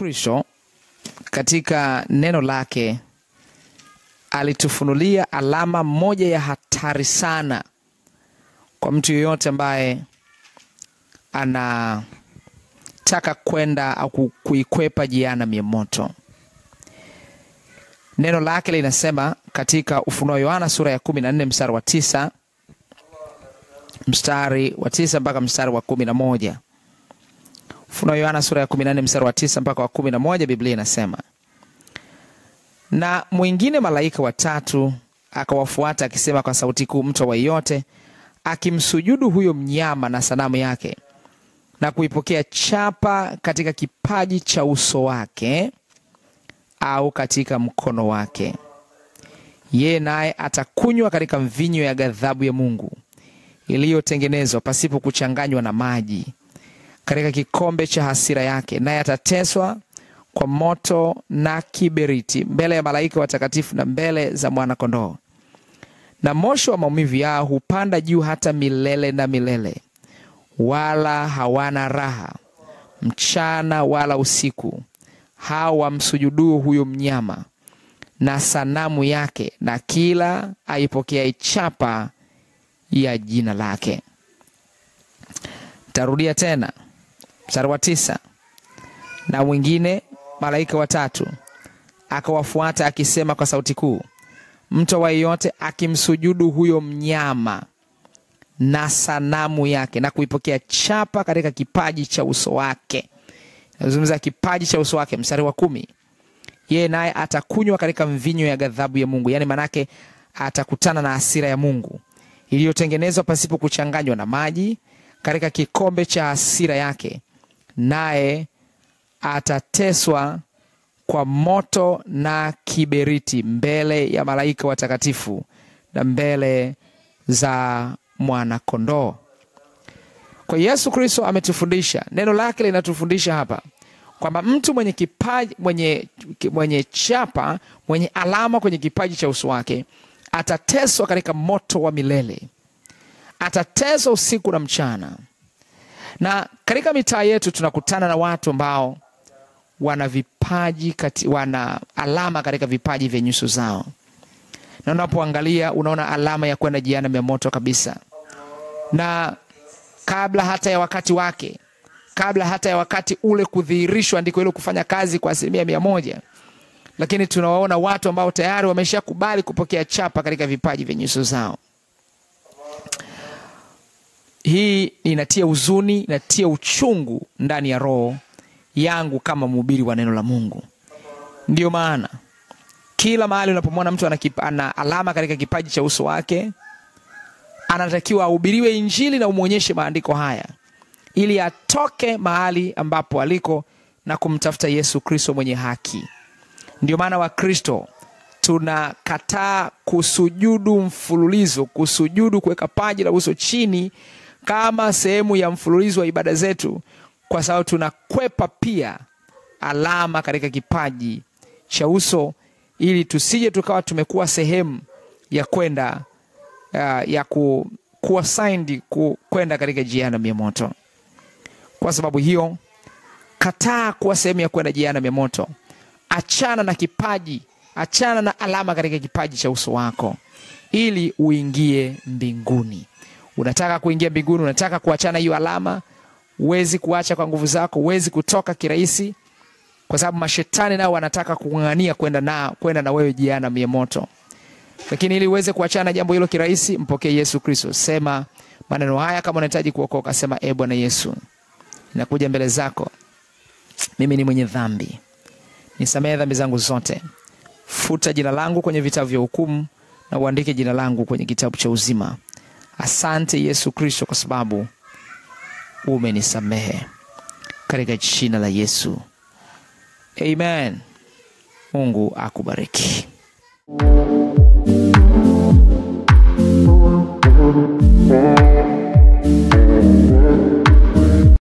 Kristo katika neno lake alitufunulia alama moja ya hatari sana kwa mtu yeyote ambaye anataka kwenda au kuikwepa jehanamu ya moto. Neno lake linasema katika Ufunuo Yohana sura ya 14 mstari wa 9, mstari wa 9 mpaka mstari wa 11. Ufunuo Yohana sura ya 14 mstari wa 9 mpaka wa 11, Biblia inasema, na mwingine malaika wa tatu akawafuata akisema kwa sauti kuu, mtu wa yote akimsujudu huyo mnyama na sanamu yake na kuipokea chapa katika kipaji cha uso wake au katika mkono wake, yeye naye atakunywa katika mvinyo ya ghadhabu ya Mungu iliyotengenezwa pasipo kuchanganywa na maji, katika kikombe cha hasira yake, naye atateswa kwa moto na kiberiti mbele ya malaika watakatifu na mbele za Mwana-Kondoo. Na moshi wa maumivu yao hupanda juu hata milele na milele, wala hawana raha mchana wala usiku, hao wamsujudu huyo mnyama na sanamu yake na kila aipokea chapa ya jina lake. Tarudia tena mstari wa 9. Na mwingine malaika wa tatu akawafuata akisema kwa sauti kuu, mtu wa yote akimsujudu huyo mnyama na sanamu yake na kuipokea chapa katika kipaji cha uso wake. Nazungumza kipaji cha uso wake. Mstari wa 10, yeye naye atakunywa katika mvinyo ya ghadhabu ya Mungu. Yani manake atakutana na hasira ya Mungu iliyotengenezwa pasipo kuchanganywa na maji, katika kikombe cha hasira yake, naye atateswa kwa moto na kiberiti mbele ya malaika watakatifu na mbele za Mwana-Kondoo. Kwa Yesu Kristo ametufundisha, neno lake linatufundisha hapa kwamba mtu mwenye kipaji, mwenye chapa, mwenye alama kwenye kipaji cha uso wake atateswa katika moto wa milele. Atateswa usiku na mchana. Na katika mitaa yetu tunakutana na watu ambao wana vipaji wana alama katika vipaji vya nyuso zao. Na unapoangalia unaona alama ya kwenda jehanamu ya moto kabisa. Na kabla hata ya wakati wake, kabla hata ya wakati ule kudhihirishwa ndiko ile kufanya kazi kwa 100%. Lakini tunawaona watu ambao tayari wameshakubali kupokea chapa katika vipaji vya nyuso zao. Hii inatia huzuni, inatia uchungu ndani ya roho yangu kama mhubiri wa neno la Mungu. Ndio maana kila mahali unapomwona mtu ana alama katika kipaji cha uso wake, anatakiwa ahubiriwe Injili na umuonyeshe maandiko haya ili atoke mahali ambapo aliko na kumtafuta Yesu Kristo mwenye haki. Ndio maana wa Kristo tunakataa kusujudu mfululizo, kusujudu kuweka paji la uso chini kama sehemu ya mfululizo wa ibada zetu, kwa sababu tunakwepa pia alama katika kipaji cha uso ili tusije tukawa tumekuwa sehemu ya kwenda kuwa signed kwenda katika jehanamu ya moto. Kwa sababu hiyo, kataa kuwa sehemu ya kwenda jehanamu ya moto. Achana na kipaji, achana na alama katika kipaji cha uso wako ili uingie mbinguni. Unataka kuingia mbinguni, unataka kuachana hiyo alama, huwezi kuacha kwa nguvu zako, huwezi kutoka kirahisi, kwa sababu mashetani nao wanataka kung'ang'ania kwenda na wewe jehanamu ya moto. Lakini ili uweze kuachana jambo hilo kirahisi, mpokee Yesu Kristo. Sema maneno haya kama unahitaji kuokoka. Sema, Bwana Yesu, ninakuja mbele zako. Mimi ni mwenye dhambi. Nisamehe dhambi zangu zote. Futa jina langu kwenye vitabu vya hukumu na uandike jina langu kwenye kitabu cha uzima. Asante Yesu Kristo kwa sababu umenisamehe. Katika jina la Yesu. Amen. Mungu akubariki.